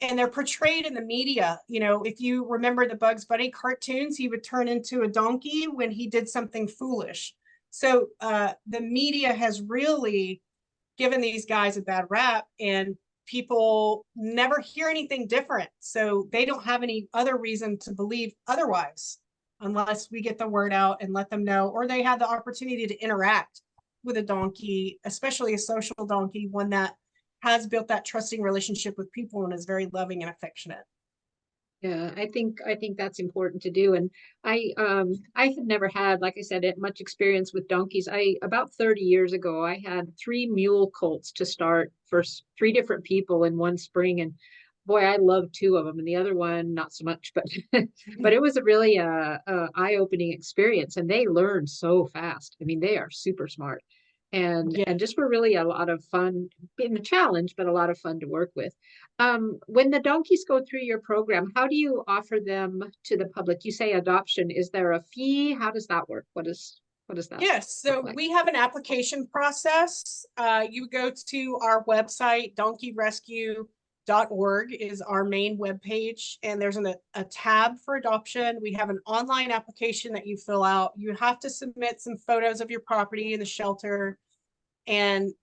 they're portrayed in the media. If you remember the Bugs Bunny cartoons, he would turn into a donkey when he did something foolish. So the media has really given these guys a bad rap, and people never hear anything different. So they don't have any other reason to believe otherwise, unless we get the word out and let them know, or they had the opportunity to interact with a donkey, especially a social donkey, one that has built that trusting relationship with people and is very loving and affectionate. Yeah, I think that's important to do. And I had never had, like I said, much experience with donkeys. About 30 years ago, I had 3 mule colts to start for 3 different people in one spring. And boy, I loved 2 of them, and the other one not so much. But but it was a really eye-opening experience, and they learned so fast. I mean, they are super smart. And just were really a lot of fun, being a challenge, but a lot of fun to work with. When the donkeys go through your program, how do you offer them to the public? You say adoption. Is there a fee? How does that work? What is that? Yes, so we have an application process. You go to our website, donkeyrescue.org is our main webpage, and there's a tab for adoption. We have an online application that you fill out. You have to submit some photos of your property in the shelter, and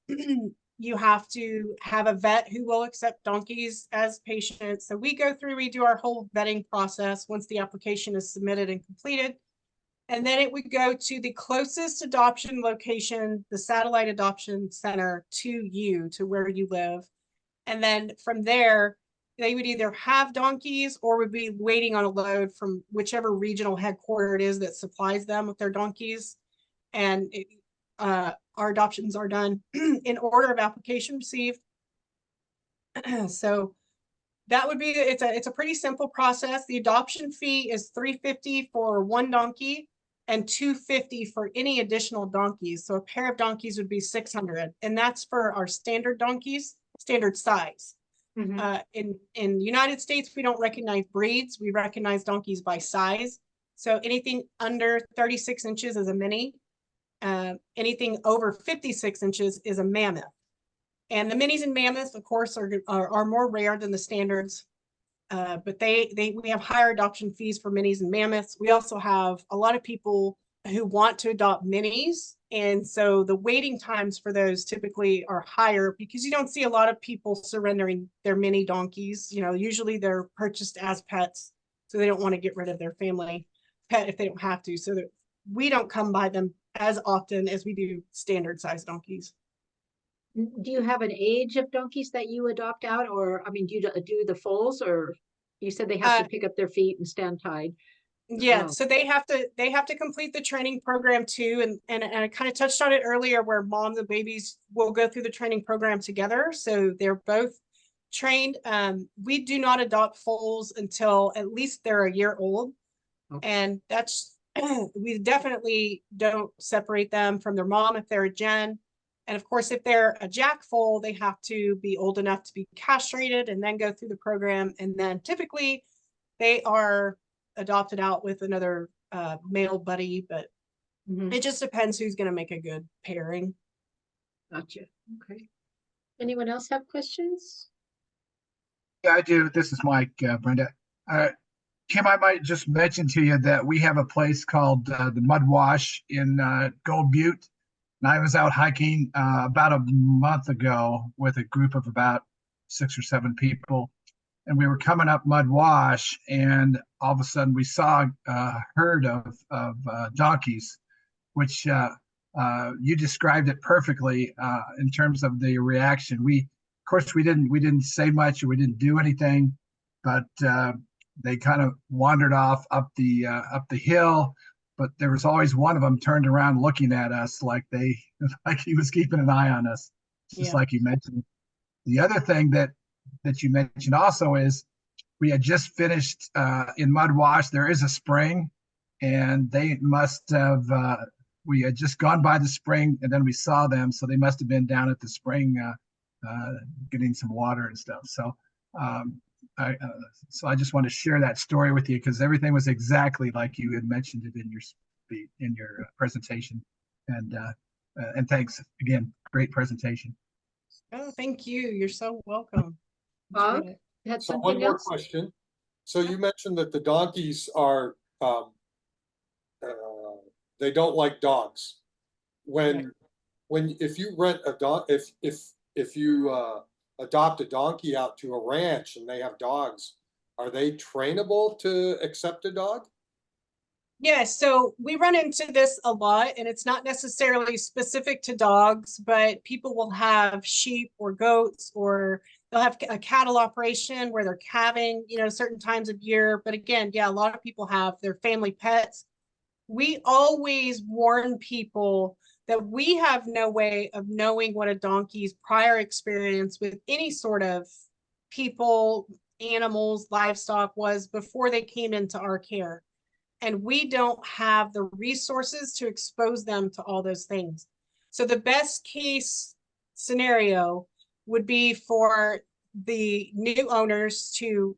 you have to have a vet who will accept donkeys as patients. So we do our whole vetting process once the application is submitted and completed. And then it would go to the closest adoption location, the satellite adoption center to where you live. And then from there, they would either have donkeys or would be waiting on a load from whichever regional headquarter it is that supplies them with their donkeys. And our adoptions are done in order of application received. So that would be, it's a pretty simple process. The adoption fee is $350 for one donkey and $250 for any additional donkeys. So a pair of donkeys would be $600, and that's for our standard donkeys, standard size. In the United States, we don't recognize breeds. We recognize donkeys by size. So anything under 36 inches is a mini. Anything over 56 inches is a mammoth. And the minis and mammoths, of course, are more rare than the standards. But we have higher adoption fees for minis and mammoths. We also have a lot of people who want to adopt minis. And so the waiting times for those typically are higher because you don't see a lot of people surrendering their mini donkeys. You know, usually they're purchased as pets, so they don't want to get rid of their family pet if they don't have to. So that we don't come by them as often as we do standard size donkeys. Do you have an age of donkeys that you adopt out, or I mean, do you do the foals, or you said they have to pick up their feet and stand tied? Yeah, so they have to complete the training program too, and I kind of touched on it earlier where moms and babies will go through the training program together, so they're both trained. We do not adopt foals until at least they're a year old. Okay. And that's we definitely don't separate them from their mom if they're a gen. And of course, if they're a jack foal, they have to be old enough to be castrated and then go through the program. And then typically they are adopted out with another male buddy, but it just depends who's going to make a good pairing. Gotcha. Okay. Anyone else have questions? Yeah, I do. This is Mike, Brenda. Kim, I might just mention to you that we have a place called the Mud Wash in Gold Butte. And I was out hiking about a month ago with a group of about 6 or 7 people. And we were coming up Mud Wash, and all of a sudden we saw a herd of donkeys, which you described it perfectly in terms of the reaction. Of course, we didn't say much, or we didn't do anything, but they kind of wandered off up the hill. But there was always one of them turned around looking at us like he was keeping an eye on us, just like you mentioned. The other thing that you mentioned also is we had just finished in Mud Wash. There is a spring, and they must have, we had just gone by the spring, and then we saw them. So they must have been down at the spring getting some water and stuff. So I just want to share that story with you because everything was exactly like you had mentioned it in your presentation. And thanks again. Great presentation. Oh, thank you. You're so welcome. Bob, you had So something one more else? question. So you mentioned that the donkeys are, they don't like dogs. If you rent a dog, if you adopt a donkey out to a ranch and they have dogs, are they trainable to accept a dog? Yeah, so we run into this a lot, and it's not necessarily specific to dogs, but people will have sheep or goats, or they'll have a cattle operation where they're calving, certain times of year. But again, yeah, a lot of people have their family pets. We always warn people that we have no way of knowing what a donkey's prior experience with any sort of people, animals, livestock was before they came into our care. And we don't have the resources to expose them to all those things. So the best case scenario would be for the new owners to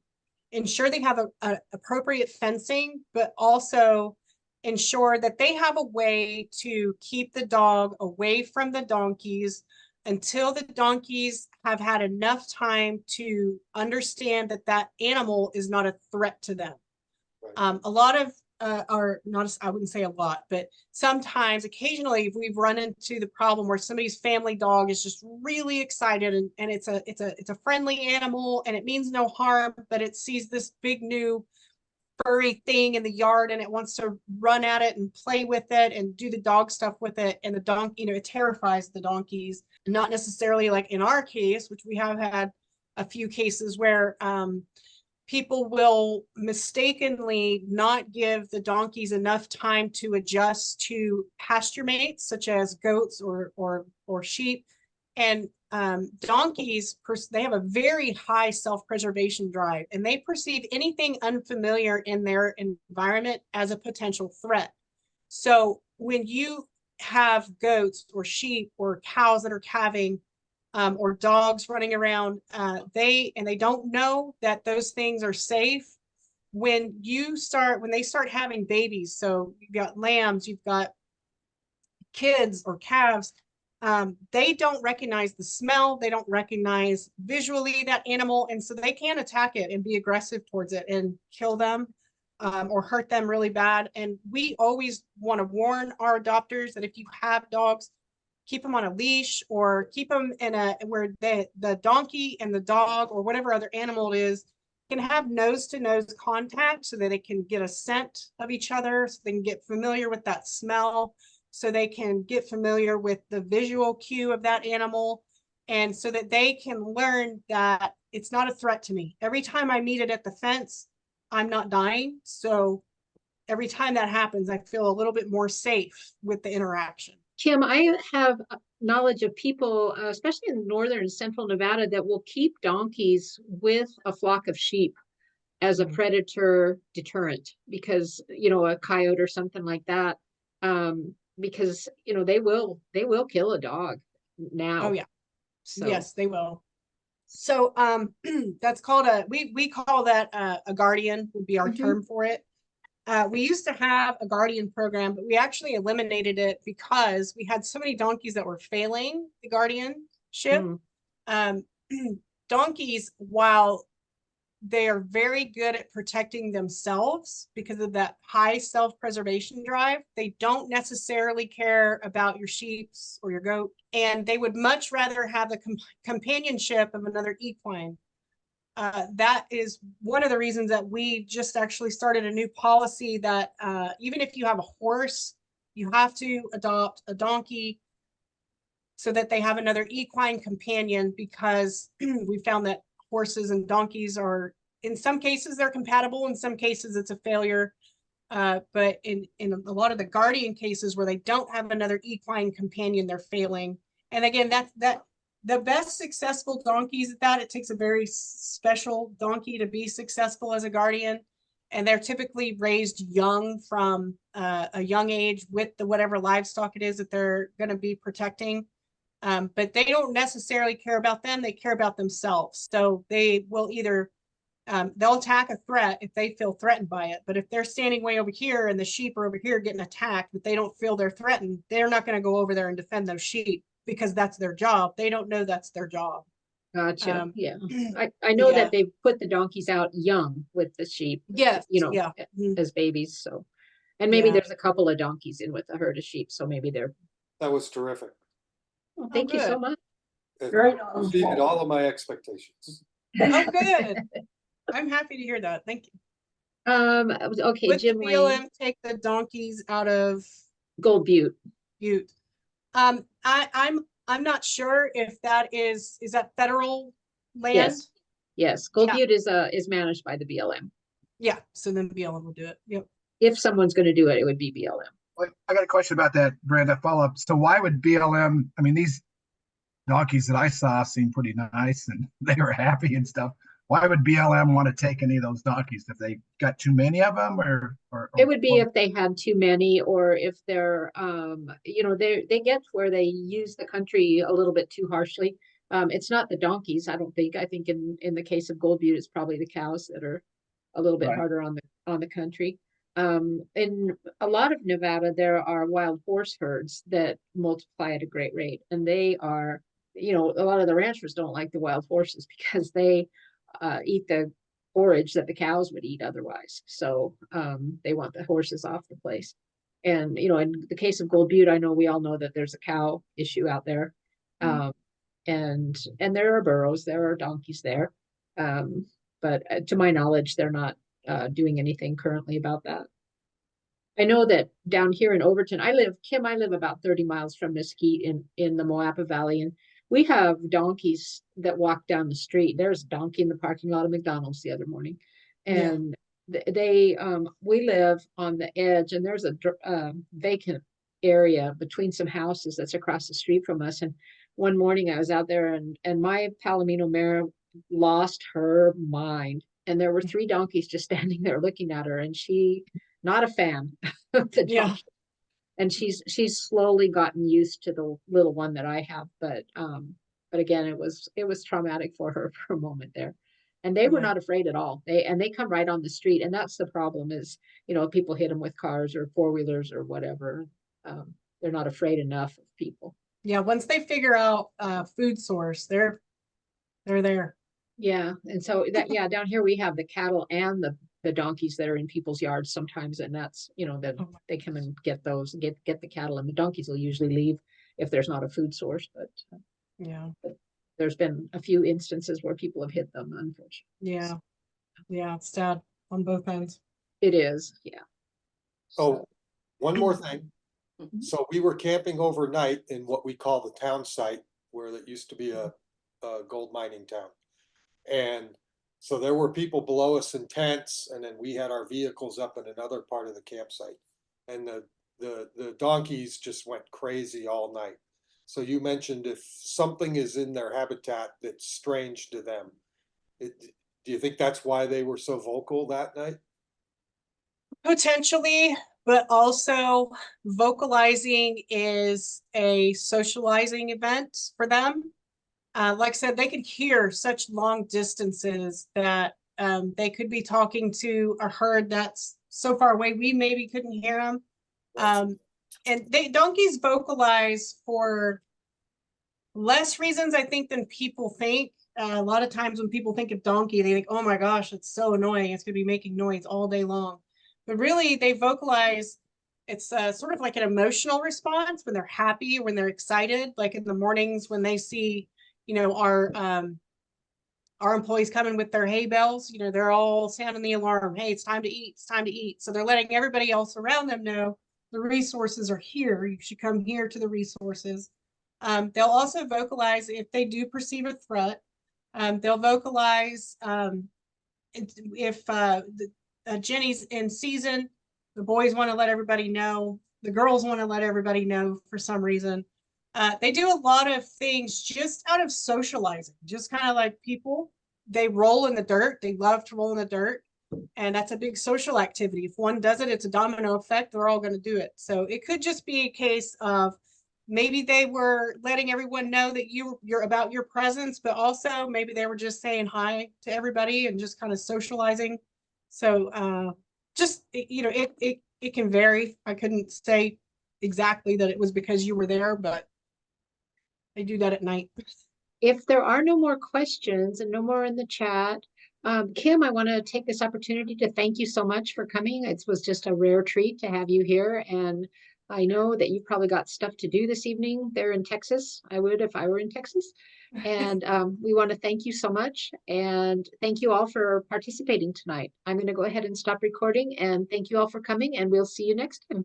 ensure they have a appropriate fencing, but also ensure that they have a way to keep the dog away from the donkeys until the donkeys have had enough time to understand that that animal is not a threat to them. Right. A lot of are not, I wouldn't say a lot, but sometimes, occasionally, we've run into the problem where somebody's family dog is just really excited, and it's a friendly animal and it means no harm, but it sees this big new furry thing in the yard and it wants to run at it and play with it and do the dog stuff with it, and the donkey, it terrifies the donkeys. Not necessarily like in our case, which we have had a few cases where people will mistakenly not give the donkeys enough time to adjust to pasture mates, such as goats or sheep. And donkeys, they have a very high self-preservation drive, and they perceive anything unfamiliar in their environment as a potential threat. So when you have goats or sheep or cows that are calving, or dogs running around, they don't know that those things are safe. When they start having babies, so you've got lambs, you've got kids or calves, they don't recognize the smell, they don't recognize visually that animal, and so they can attack it and be aggressive towards it and kill them, or hurt them really bad. And we always want to warn our adopters that if you have dogs, keep them on a leash, or keep them in where the donkey and the dog or whatever other animal it is can have nose-to-nose contact, so that they can get a scent of each other, so they can get familiar with that smell, so they can get familiar with the visual cue of that animal, and so that they can learn that it's not a threat to me. Every time I meet it at the fence, I'm not dying. So every time that happens, I feel a little bit more safe with the interaction. Kim, I have knowledge of people, especially in northern and central Nevada, that will keep donkeys with a flock of sheep as a predator deterrent, because, you know, a coyote or something like that, because, you know, they will kill a dog now. Oh yeah. So. Yes, they will. So that's called we call that a guardian would be our term for it. We used to have a guardian program, but we actually eliminated it because we had so many donkeys that were failing the guardianship. Donkeys, while they are very good at protecting themselves because of that high self-preservation drive, they don't necessarily care about your sheep or your goat, and they would much rather have the companionship of another equine. That is one of the reasons that we just actually started a new policy that even if you have a horse, you have to adopt a donkey so that they have another equine companion, because we found that horses and donkeys are, in some cases they're compatible, in some cases it's a failure. But in a lot of the guardian cases where they don't have another equine companion, they're failing. And again, the best successful donkeys at that, it takes a very special donkey to be successful as a guardian. And they're typically raised young from a young age with the whatever livestock it is that they're going to be protecting. But they don't necessarily care about them. They care about themselves. So they will either, they'll attack a threat if they feel threatened by it. But if they're standing way over here and the sheep are over here getting attacked, but they don't feel they're threatened, they're not going to go over there and defend those sheep, because that's their job. They don't know that's their job. Gotcha. Yeah. I know that they put the donkeys out young with the sheep. Yes. You know, as babies. So, and maybe there's a couple of donkeys in with a herd of sheep. So maybe they're. That was terrific. Well, thank you so much. It exceeded all of my expectations. Oh, good. I'm happy to hear that. Thank you. Okay, Would Jim the BLM Lane. take the donkeys out of Gold Butte? Butte. I'm not sure if that is that federal land? Yes. Gold Butte is managed by the BLM. Yeah, so then BLM will do it. Yep. If someone's going to do it, it would be BLM. I got a question about that, Brenda. Follow up. So why would BLM? I mean, these donkeys that I saw seemed pretty nice, and they were happy and stuff. Why would BLM want to take any of those donkeys? If they got too many of them, or it would be if they had too many, or if they're, you know, they get where they use the country a little bit too harshly. It's not the donkeys, I don't think. I think in the case of Gold Butte, it's probably the cows that are a little bit harder on the country. In a lot of Nevada, there are wild horse herds that multiply at a great rate, and they are, you know, a lot of the ranchers don't like the wild horses because they eat the forage that the cows would eat otherwise. So they want the horses off the place. And, you know, in the case of Gold Butte, I know we all know that there's a cow issue out there. And there are burros, there are donkeys there. But to my knowledge, they're not doing anything currently about that. I know that down here in Overton, I live about 30 miles from Mesquite in the Moapa Valley, and we have donkeys that walk down the street. There's a donkey in the parking lot of McDonald's the other morning. Yeah. And they, we live on the edge, and there's a vacant area between some houses that's across the street from us. And one morning I was out there, and my Palomino mare lost her mind. And there were 3 donkeys just standing there looking at her, and she, not a fan of the Yeah. donkey. And she's slowly gotten used to the little one that I have, but again, it was traumatic for her for a moment there. And they were Yeah. not afraid at all. They come right on the street, and that's the problem is, people hit them with cars or 4-wheelers or whatever. They're not afraid enough of people. Yeah, once they figure out food source, they're there. Yeah, and so yeah, down here we have the cattle and the donkeys that are in people's yards sometimes, and that's, that Oh my they come and get those, get the cattle, and the donkeys will usually leave if there's not a food source, but Yeah. there's been a few instances where people have hit them, unfortunately. Yeah. Yeah, it's sad on both ends. It is, yeah. Oh, one more thing. Mhm. So we were camping overnight in what we call the town site, where it used to be a gold mining town. And so there were people below us in tents, and then we had our vehicles up in another part of the campsite. And the donkeys just went crazy all night. So you mentioned if something is in their habitat that's strange to them, do you think that's why they were so vocal that night? Potentially, but also vocalizing is a socializing event for them. Like I said, they could hear such long distances that they could be talking to a herd that's so far away we maybe couldn't hear them. And donkeys vocalize for less reasons, I think, than people think. A lot of times when people think of donkey, they think, oh my gosh, it's so annoying. It's going to be making noise all day long. But really, they vocalize. It's sort of like an emotional response when they're happy, when they're excited, like in the mornings when they see, our employees coming with their hay bales, they're all sounding the alarm. Hey, it's time to eat. It's time to eat. So they're letting everybody else around them know the resources are here. You should come here to the resources. They'll also vocalize if they do perceive a threat. They'll vocalize if Jenny's in season, the boys want to let everybody know, the girls want to let everybody know for some reason. They do a lot of things just out of socializing, just kind of like people. They roll in the dirt. They love to roll in the dirt. And that's a big social activity. If one does it, it's a domino effect. They're all going to do it. So it could just be a case of maybe they were letting everyone know that you're about your presence, but also maybe they were just saying hi to everybody and just kind of socializing. So just, it can vary. I couldn't say exactly that it was because you were there, but they do that at night. If there are no more questions and no more in the chat, Kim, I want to take this opportunity to thank you so much for coming. It was just a rare treat to have you here. And I know that you've probably got stuff to do this evening there in Texas. I would if I were in Texas. And we want to thank you so much. And thank you all for participating tonight. I'm going to go ahead and stop recording. And thank you all for coming. And we'll see you next time.